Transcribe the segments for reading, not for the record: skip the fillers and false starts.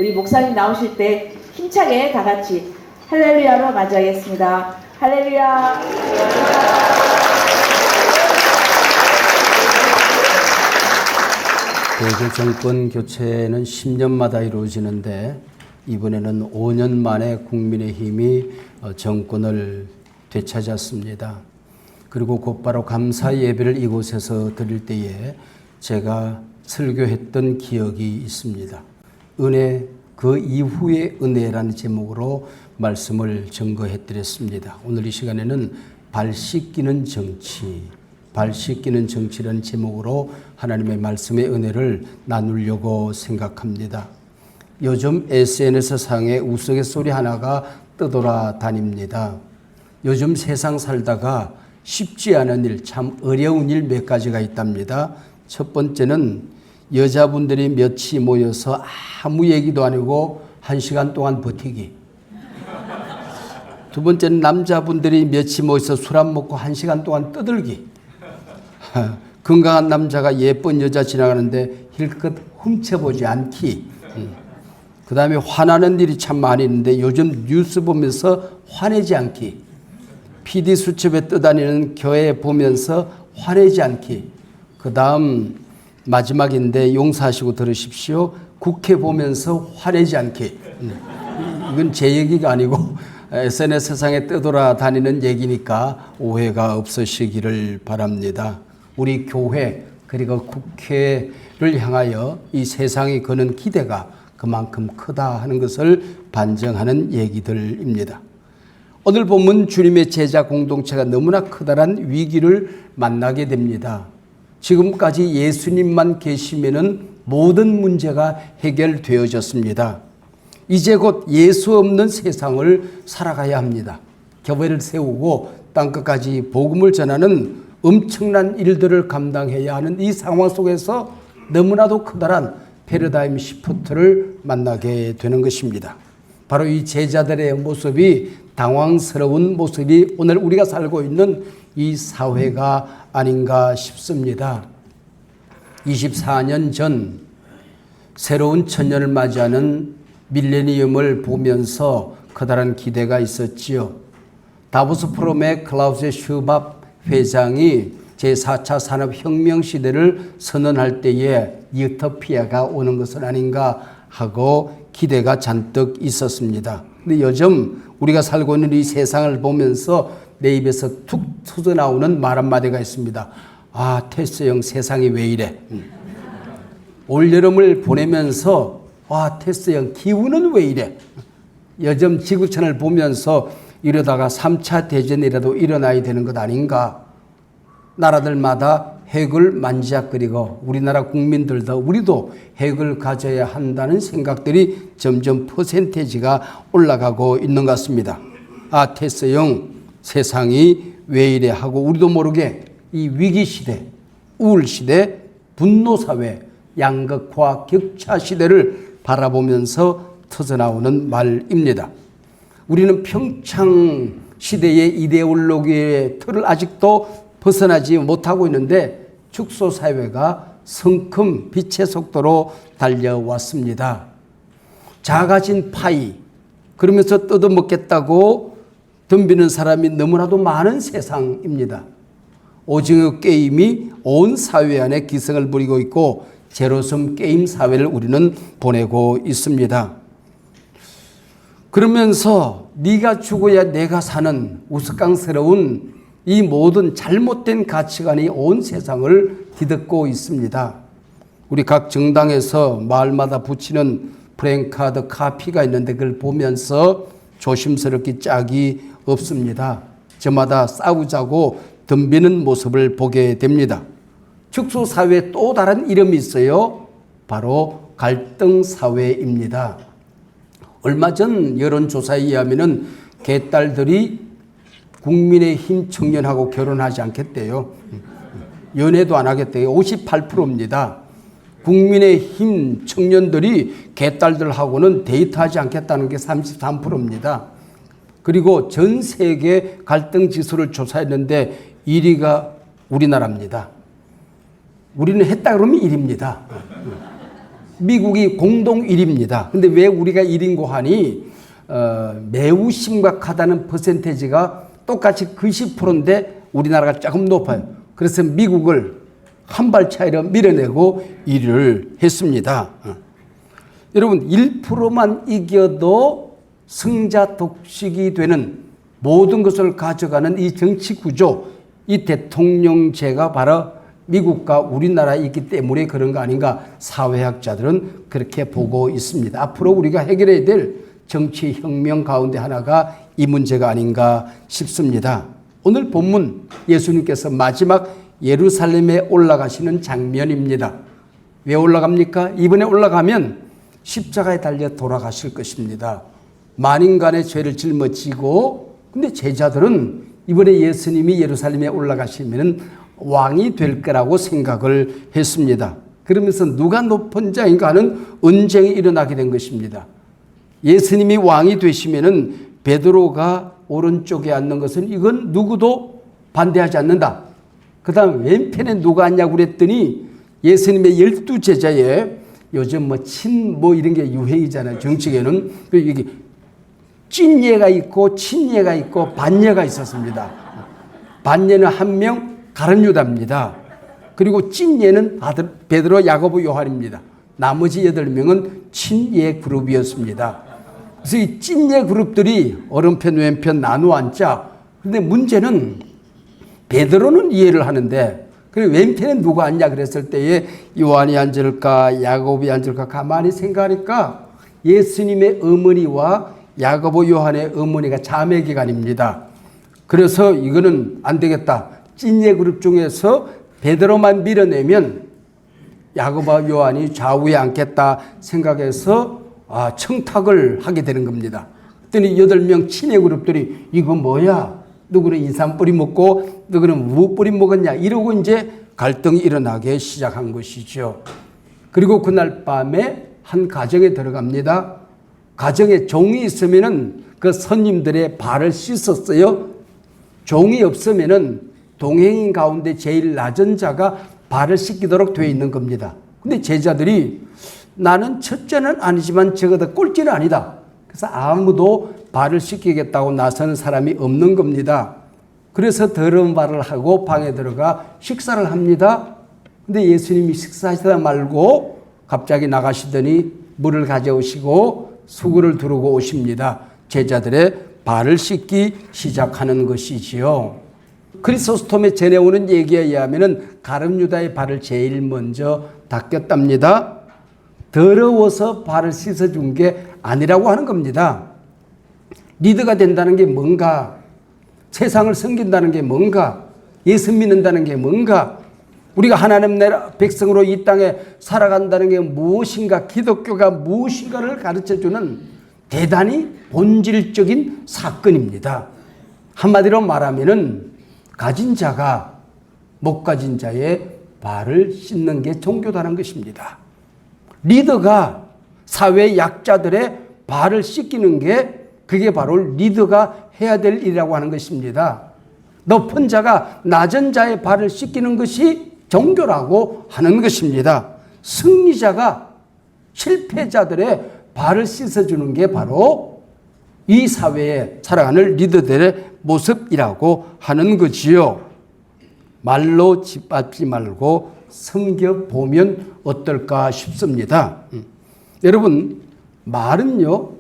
우리 목사님 나오실 때 힘차게 다 같이 할렐루야로 맞이하겠습니다. 할렐루야. 대개 정권 교체는 10년마다 이루어지는데 이번에는 5년 만에 국민의힘이 정권을 되찾았습니다. 그리고 곧바로 감사 예배를 이곳에서 드릴 때에 제가 설교했던 기억이 있습니다. 은혜, 그 이후의 은혜라는 제목으로 말씀을 증거해 드렸습니다. 오늘 이 시간에는 발 씻기는 정치, 발 씻기는 정치라는 제목으로 하나님의 말씀의 은혜를 나누려고 생각합니다. 요즘 SNS상에 우스갯소리 하나가 떠돌아 다닙니다. 요즘 세상 살다가 쉽지 않은 일, 참 어려운 일 몇 가지가 있답니다. 첫 번째는 여자분들이 몇이 모여서 아무 얘기도 아니고 1시간 동안 버티기. 두 번째는 남자분들이 몇이 모여서 술 안 먹고 1시간 동안 떠들기. 건강한 남자가 예쁜 여자 지나가는데 힐끗 훔쳐보지 않기. 그 다음에 화나는 일이 참 많이 있는데 요즘 뉴스 보면서 화내지 않기. PD 수첩에 떠다니는 교회 보면서 화내지 않기. 그 다음 마지막인데 용서하시고 들으십시오. 국회 보면서 화내지 않기. 이건 제 얘기가 아니고 SNS상에 떠돌아다니는 얘기니까 오해가 없으시기를 바랍니다. 우리 교회 그리고 국회를 향하여 이 세상이 거는 기대가 그만큼 크다 하는 것을 반증하는 얘기들입니다. 오늘 본문 주님의 제자 공동체가 너무나 커다란 위기를 만나게 됩니다. 지금까지 예수님만 계시면은 모든 문제가 해결되어졌습니다. 이제 곧 예수 없는 세상을 살아가야 합니다. 교회를 세우고 땅끝까지 복음을 전하는 엄청난 일들을 감당해야 하는 이 상황 속에서 너무나도 커다란 패러다임 시프트를 만나게 되는 것입니다. 바로 이 제자들의 모습이 당황스러운 모습이 오늘 우리가 살고 있는 이 사회가 아닌가 싶습니다. 24년 전 새로운 천년을 맞이하는 밀레니엄을 보면서 커다란 기대가 있었지요. 다보스 포럼의 클라우스 슈밥 회장이 제4차 산업혁명 시대를 선언할 때에 유토피아가 오는 것은 아닌가 하고 기대가 잔뜩 있었습니다. 근데 요즘 우리가 살고 있는 이 세상을 보면서 내 입에서 툭 터져나오는 말 한마디가 있습니다. 아, 테스 형 세상이 왜 이래? 올여름을 보내면서 와, 테스 형 기후는 왜 이래? 요즘 지구촌을 보면서 이러다가 3차 대전이라도 일어나야 되는 것 아닌가? 나라들마다 핵을 만지작거리고 우리나라 국민들도 우리도 핵을 가져야 한다는 생각들이 점점 퍼센테이지가 올라가고 있는 것 같습니다. 아, 테스 형 세상이 왜 이래 하고 우리도 모르게 이 위기시대, 우울시대, 분노사회, 양극화, 격차 시대를 바라보면서 터져나오는 말입니다. 우리는 평창 시대의 이데올로기의 틀을 아직도 벗어나지 못하고 있는데 축소사회가 성큼 빛의 속도로 달려왔습니다. 작아진 파이, 그러면서 뜯어먹겠다고 덤비는 사람이 너무나도 많은 세상입니다. 오징어 게임이 온 사회 안에 기승을 부리고 있고 제로섬 게임 사회를 우리는 보내고 있습니다. 그러면서 네가 죽어야 내가 사는 우스꽝스러운 이 모든 잘못된 가치관이 온 세상을 뒤덮고 있습니다. 우리 각 정당에서 마을마다 붙이는 프랭카드 카피가 있는데 그걸 보면서 조심스럽게 짝이 없습니다. 저마다 싸우자고 덤비는 모습을 보게 됩니다. 축소사회에 또 다른 이름이 있어요. 바로 갈등사회입니다. 얼마 전 여론조사에 의하면 개딸들이 국민의힘 청년하고 결혼하지 않겠대요. 연애도 안 하겠대요. 58%입니다. 국민의힘 청년들이 개딸들하고는 데이트하지 않겠다는 게 33%입니다. 그리고 전 세계 갈등 지수를 조사했는데 1위가 우리나라입니다. 우리는 했다 그러면 1위입니다. 미국이 공동 1위입니다. 근데 왜 우리가 1위인고 하니 매우 심각하다는 퍼센테이지가 똑같이 90%인데 우리나라가 조금 높아요. 그래서 미국을 한 발 차이로 밀어내고 1위를 했습니다. 여러분 1%만 이겨도 승자 독식이 되는 모든 것을 가져가는 이 정치 구조, 이 대통령제가 바로 미국과 우리나라에 있기 때문에 그런 거 아닌가 사회학자들은 그렇게 보고 있습니다. 앞으로 우리가 해결해야 될 정치 혁명 가운데 하나가 이 문제가 아닌가 싶습니다. 오늘 본문 예수님께서 마지막 예루살렘에 올라가시는 장면입니다. 왜 올라갑니까? 이번에 올라가면 십자가에 달려 돌아가실 것입니다. 만인간의 죄를 짊어지고, 근데 제자들은 이번에 예수님이 예루살렘에 올라가시면 왕이 될 거라고 생각을 했습니다. 그러면서 누가 높은 자인가 하는 언쟁이 일어나게 된 것입니다. 예수님이 왕이 되시면은 베드로가 오른쪽에 앉는 것은 이건 누구도 반대하지 않는다. 그 다음 왼편에 누가 앉냐고 그랬더니 예수님의 12제자에 요즘 이런 게 유행이잖아요. 정치계는. 이게 찐예가 있고 친예가 있고 반예가 있었습니다. 반예는 한 명 가룟 유다입니다. 그리고 찐예는 베드로, 야고보, 요한입니다. 나머지 8명은 친예 그룹이었습니다. 그래서 이 찐예 그룹들이 오른편 왼편 나누어 앉자. 그런데 문제는 베드로는 이해를 하는데 그리고 왼편에 누가 앉냐 그랬을 때에 요한이 앉을까 야고보이 앉을까 가만히 생각하니까 예수님의 어머니와 야고보 요한의 어머니가 자매기간입니다. 그래서 이거는 안 되겠다. 찐예 그룹 중에서 베드로만 밀어내면 야고보와 요한이 좌우에 앉겠다 생각해서 청탁을 하게 되는 겁니다. 그랬더니 8명 친예 그룹들이 이거 뭐야? 누구는 인삼 뿌리 먹고 누구는 무 뿌리 먹었냐 이러고 이제 갈등이 일어나기 시작한 것이죠. 그리고 그날 밤에 한 가정에 들어갑니다. 가정에 종이 있으면은 그 손님들의 발을 씻었어요. 종이 없으면은 동행인 가운데 제일 낮은 자가 발을 씻기도록 되어 있는 겁니다. 근데 제자들이 나는 첫째는 아니지만 적어도 꼴찌는 아니다. 그래서 아무도 발을 씻기겠다고 나서는 사람이 없는 겁니다. 그래서 더러운 발을 하고 방에 들어가 식사를 합니다. 근데 예수님이 식사하시다 말고 갑자기 나가시더니 물을 가져오시고 수구를 두르고 오십니다. 제자들의 발을 씻기 시작하는 것이지요. 크리소스톰에 전해오는 얘기에 의하면 가룟 유다의 발을 제일 먼저 닦였답니다. 더러워서 발을 씻어준 게 아니라고 하는 겁니다. 리더가 된다는 게 뭔가? 세상을 섬긴다는 게 뭔가? 예수 믿는다는 게 뭔가? 우리가 하나님 나라 백성으로 이 땅에 살아간다는 게 무엇인가? 기독교가 무엇인가를 가르쳐주는 대단히 본질적인 사건입니다. 한마디로 말하면은 가진 자가 못 가진 자의 발을 씻는 게 종교다는 것입니다. 리더가 사회 약자들의 발을 씻기는 게 그게 바로 리더가 해야 될 일이라고 하는 것입니다. 높은 자가 낮은 자의 발을 씻기는 것이 종교라고 하는 것입니다. 승리자가 실패자들의 발을 씻어주는 게 바로 이 사회에 살아가는 리더들의 모습이라고 하는 거지요. 말로 짓밟지 말고 섬겨보면 어떨까 싶습니다. 여러분, 말은요,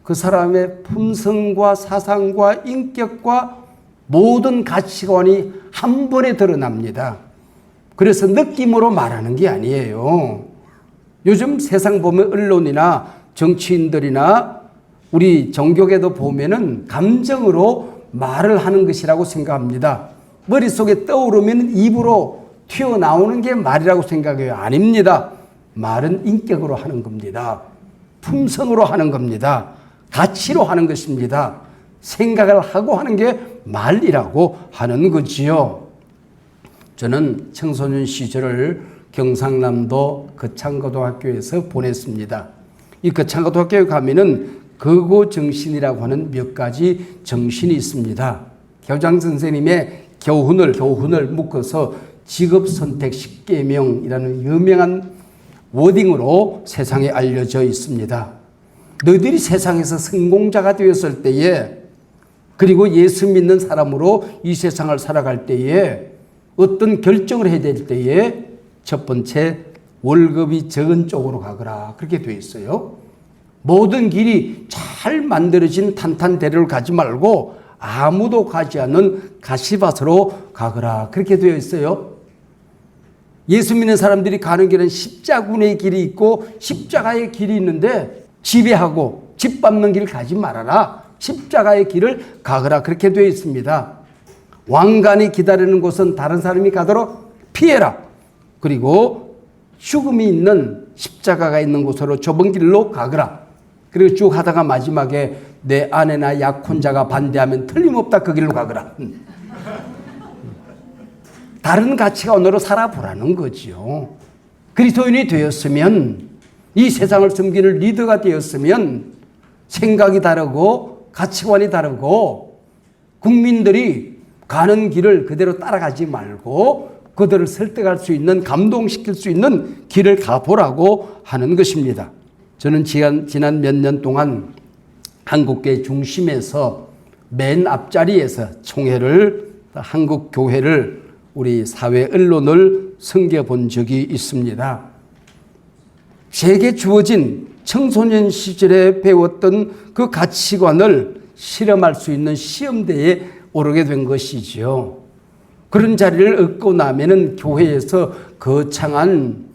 그 사람의 품성과 사상과 인격과 모든 가치관이 한 번에 드러납니다. 그래서 느낌으로 말하는 게 아니에요. 요즘 세상 보면 언론이나 정치인들이나 우리 종교계도 보면은 감정으로 말을 하는 것이라고 생각합니다. 머릿속에 떠오르면 입으로 튀어나오는 게 말이라고 생각해요. 아닙니다. 말은 인격으로 하는 겁니다. 품성으로 하는 겁니다. 가치로 하는 것입니다. 생각을 하고 하는 게 말이라고 하는 거지요. 저는 청소년 시절을 경상남도 거창고등학교에서 보냈습니다. 이 거창고등학교에 가면은 거고정신이라고 하는 몇 가지 정신이 있습니다. 교장 선생님의 교훈을 묶어서 직업선택 10계명이라는 유명한 워딩으로 세상에 알려져 있습니다. 너희들이 세상에서 성공자가 되었을 때에, 그리고 예수 믿는 사람으로 이 세상을 살아갈 때에 어떤 결정을 해야 될 때에 첫 번째, 월급이 적은 쪽으로 가거라, 그렇게 되어 있어요. 모든 길이 잘 만들어진 탄탄대로를 가지 말고 아무도 가지 않는 가시밭으로 가거라, 그렇게 되어 있어요. 예수 믿는 사람들이 가는 길은 십자군의 길이 있고 십자가의 길이 있는데, 지배하고 집 밟는 길 가지 말아라, 십자가의 길을 가거라, 그렇게 되어 있습니다. 왕관이 기다리는 곳은 다른 사람이 가도록 피해라. 그리고 죽음이 있는 십자가가 있는 곳으로 좁은 길로 가거라. 그리고 쭉 하다가 마지막에 내 아내나 약혼자가 반대하면 틀림없다, 그 길로 가거라. 다른 가치관으로 살아보라는 거죠. 그리스도인이 되었으면, 이 세상을 섬기는 리더가 되었으면 생각이 다르고 가치관이 다르고 국민들이 가는 길을 그대로 따라가지 말고 그들을 설득할 수 있는, 감동시킬 수 있는 길을 가보라고 하는 것입니다. 저는 지난 몇 년 동안 한국교회 중심에서 맨 앞자리에서 총회를, 한국교회를, 우리 사회 언론을 섬겨본 적이 있습니다. 제게 주어진 청소년 시절에 배웠던 그 가치관을 실험할 수 있는 시험대에 오르게 된 것이죠. 그런 자리를 얻고 나면은 교회에서 거창한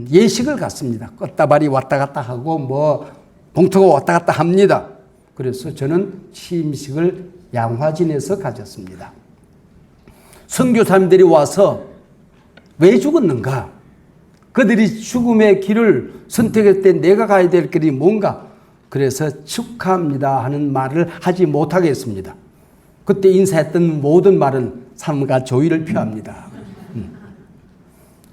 예식을 갖습니다. 꽃다발이 왔다 갔다 하고 뭐 봉투가 왔다 갔다 합니다. 그래서 저는 취임식을 양화진에서 가졌습니다. 선교사님들이 와서 왜 죽었는가? 그들이 죽음의 길을 선택할 때 내가 가야 될 길이 뭔가? 그래서 축하합니다 하는 말을 하지 못하겠습니다. 그때 인사했던 모든 말은 삼가 조의를 표합니다.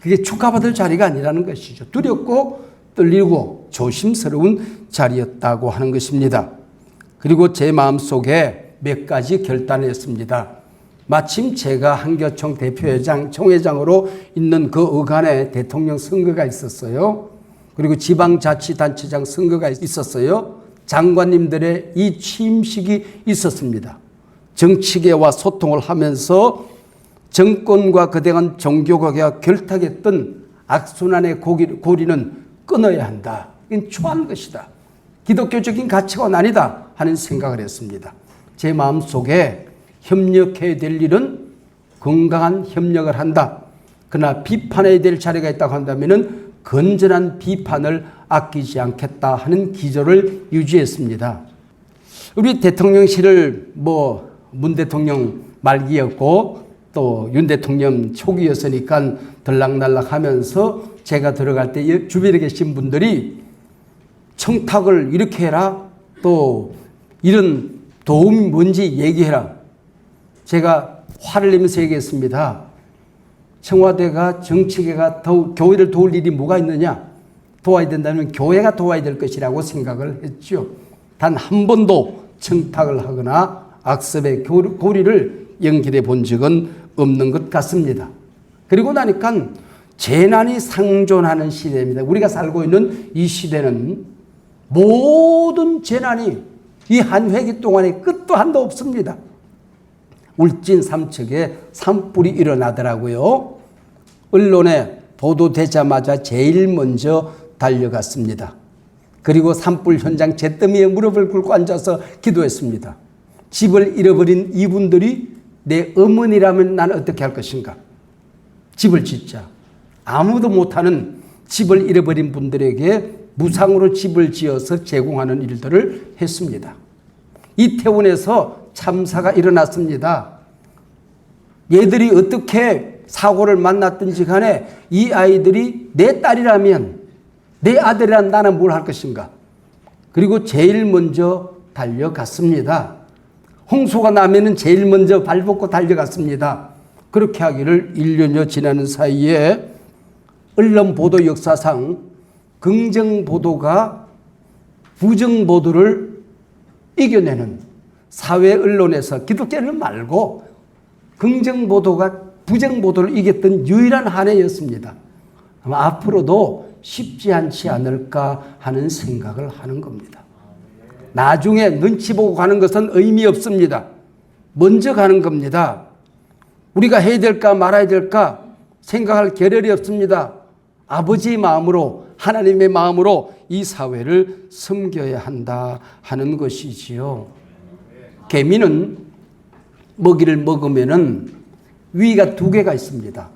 그게 축하받을 자리가 아니라는 것이죠. 두렵고 떨리고 조심스러운 자리였다고 하는 것입니다. 그리고 제 마음속에 몇 가지 결단을 했습니다. 마침 제가 한교총 대표회장, 총회장으로 있는 그 어간에 대통령 선거가 있었어요. 그리고 지방자치단체장 선거가 있었어요. 장관님들의 이 취임식이 있었습니다. 정치계와 소통을 하면서 정권과 그동안 종교가가 결탁했던 악순환의 고리는 끊어야 한다. 이건 초한 것이다. 기독교적인 가치관 아니다 하는 생각을 했습니다. 제 마음속에 협력해야 될 일은 건강한 협력을 한다. 그러나 비판해야 될 자리가 있다고 한다면 건전한 비판을 아끼지 않겠다 하는 기조를 유지했습니다. 우리 대통령실을 문 대통령 말기였고 또 윤 대통령 초기였으니까 들락날락 하면서 제가 들어갈 때 주변에 계신 분들이 청탁을 이렇게 해라, 또 이런 도움이 뭔지 얘기해라. 제가 화를 내면서 얘기했습니다. 청와대가, 정치계가 교회를 도울 일이 뭐가 있느냐? 도와야 된다면 교회가 도와야 될 것이라고 생각을 했죠. 단 한 번도 청탁을 하거나 악습의 고리를 연결해 본 적은 없는 것 같습니다. 그리고 나니까 재난이 상존하는 시대입니다. 우리가 살고 있는 이 시대는 모든 재난이 이 한 회기 동안에 끝도 한도 없습니다. 울진삼척에 산불이 일어나더라고요. 언론에 보도되자마자 제일 먼저 달려갔습니다. 그리고 산불 현장 잿더미에 무릎을 꿇고 앉아서 기도했습니다. 집을 잃어버린 이분들이 내 어머니라면 난 어떻게 할 것인가? 집을 짓자. 아무도 못하는 집을 잃어버린 분들에게 무상으로 집을 지어서 제공하는 일들을 했습니다. 이태원에서 참사가 일어났습니다. 얘들이 어떻게 사고를 만났든지 간에 이 아이들이 내 딸이라면, 내 아들이라면 나는 뭘 할 것인가? 그리고 제일 먼저 달려갔습니다. 홍수가 나면은 제일 먼저 발벗고 달려갔습니다. 그렇게 하기를 1년여 지나는 사이에 언론 보도 역사상 긍정 보도가 부정 보도를 이겨내는, 사회 언론에서 기독교는 말고 긍정 보도가 부정 보도를 이겼던 유일한 한 해였습니다. 아마 앞으로도 쉽지 않지 않을까 하는 생각을 하는 겁니다. 나중에 눈치 보고 가는 것은 의미 없습니다. 먼저 가는 겁니다. 우리가 해야 될까 말아야 될까 생각할 겨를이 없습니다. 아버지의 마음으로, 하나님의 마음으로 이 사회를 섬겨야 한다 하는 것이지요. 개미는 먹이를 먹으면은 위가 두 개가 있습니다.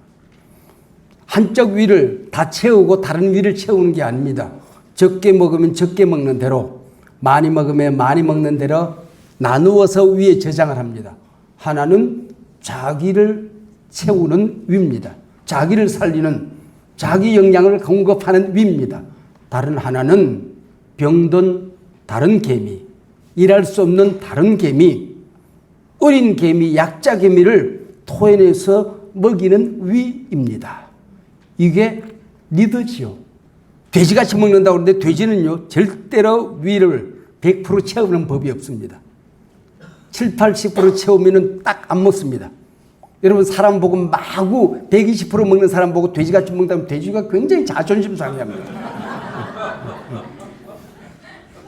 한쪽 위를 다 채우고 다른 위를 채우는 게 아닙니다. 적게 먹으면 적게 먹는 대로, 많이 먹으면 많이 먹는 대로 나누어서 위에 저장을 합니다. 하나는 자기를 채우는 위입니다. 자기를 살리는, 자기 영양을 공급하는 위입니다. 다른 하나는 병든 다른 개미, 일할 수 없는 다른 개미, 어린 개미, 약자 개미를 토해내서 먹이는 위입니다. 이게 리더지요. 돼지같이 먹는다고 그러는데 돼지는요, 절대로 위를 100% 채우는 법이 없습니다. 7, 80% 채우면 딱 안 먹습니다. 여러분, 사람 보고 마구 120% 먹는 사람 보고 돼지같이 먹는다면 돼지가 굉장히 자존심 상해합니다.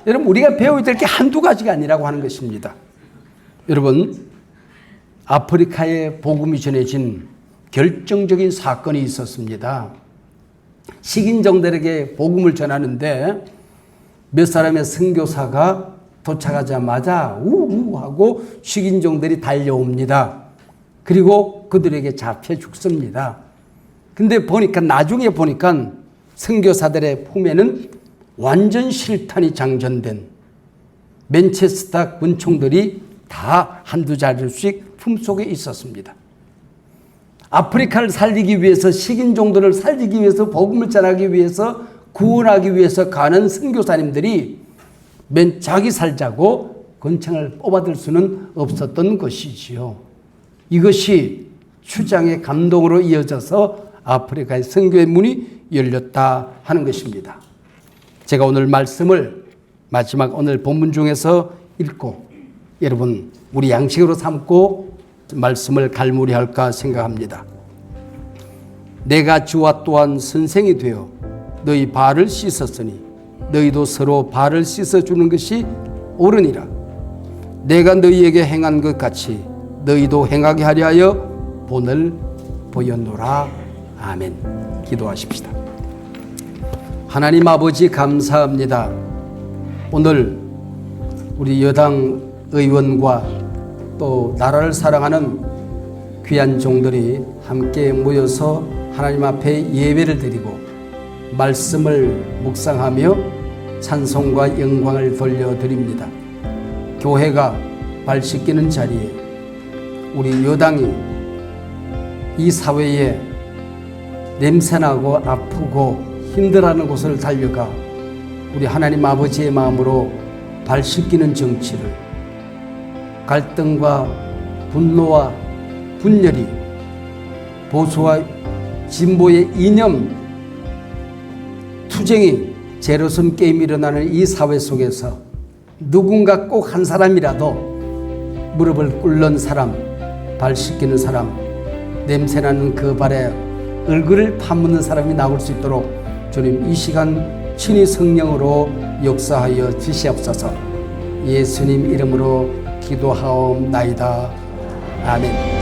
여러분, 우리가 배워야 될 게 한두 가지가 아니라고 하는 것입니다. 여러분, 아프리카에 복음이 전해진 결정적인 사건이 있었습니다. 식인종들에게 복음을 전하는데 몇 사람의 선교사가 도착하자마자 우우 하고 식인종들이 달려옵니다. 그리고 그들에게 잡혀 죽습니다. 근데 보니까, 나중에 보니까 선교사들의 품에는 완전 실탄이 장전된 맨체스터 군총들이 다 한두 자루씩 품속에 있었습니다. 아프리카를 살리기 위해서, 식인종들을 살리기 위해서, 복음을 전하기 위해서, 구원하기 위해서 가는 선교사님들이 맨 자기 살자고 권총을 뽑아들 수는 없었던 것이지요. 이것이 추장의 감동으로 이어져서 아프리카의 선교의 문이 열렸다 하는 것입니다. 제가 오늘 말씀을 마지막 오늘 본문 중에서 읽고 여러분 우리 양식으로 삼고 말씀을 갈무리할까 생각합니다. 내가 주와 또한 선생이 되어 너희 발을 씻었으니 너희도 서로 발을 씻어주는 것이 옳으니라. 내가 너희에게 행한 것 같이 너희도 행하게 하려 하여 본을 보였노라. 아멘. 기도하십시다. 하나님 아버지 감사합니다. 오늘 우리 여당 의원과 또 나라를 사랑하는 귀한 종들이 함께 모여서 하나님 앞에 예배를 드리고 말씀을 묵상하며 찬송과 영광을 돌려드립니다. 교회가 발 씻기는 자리에 우리 여당이 이 사회에 냄새나고 아프고 힘들어하는 곳을 달려가 우리 하나님 아버지의 마음으로 발 씻기는 정치를, 갈등과 분노와 분열이, 보수와 진보의 이념 투쟁이 제로섬 게임이 일어나는 이 사회 속에서 누군가 꼭 한 사람이라도 무릎을 꿇는 사람, 발 씻기는 사람, 냄새나는 그 발에 얼굴을 파묻는 사람이 나올 수 있도록 주님 이 시간 친히 성령으로 역사하여 주시옵소서. 예수님 이름으로 기도하옵나이다. 아멘.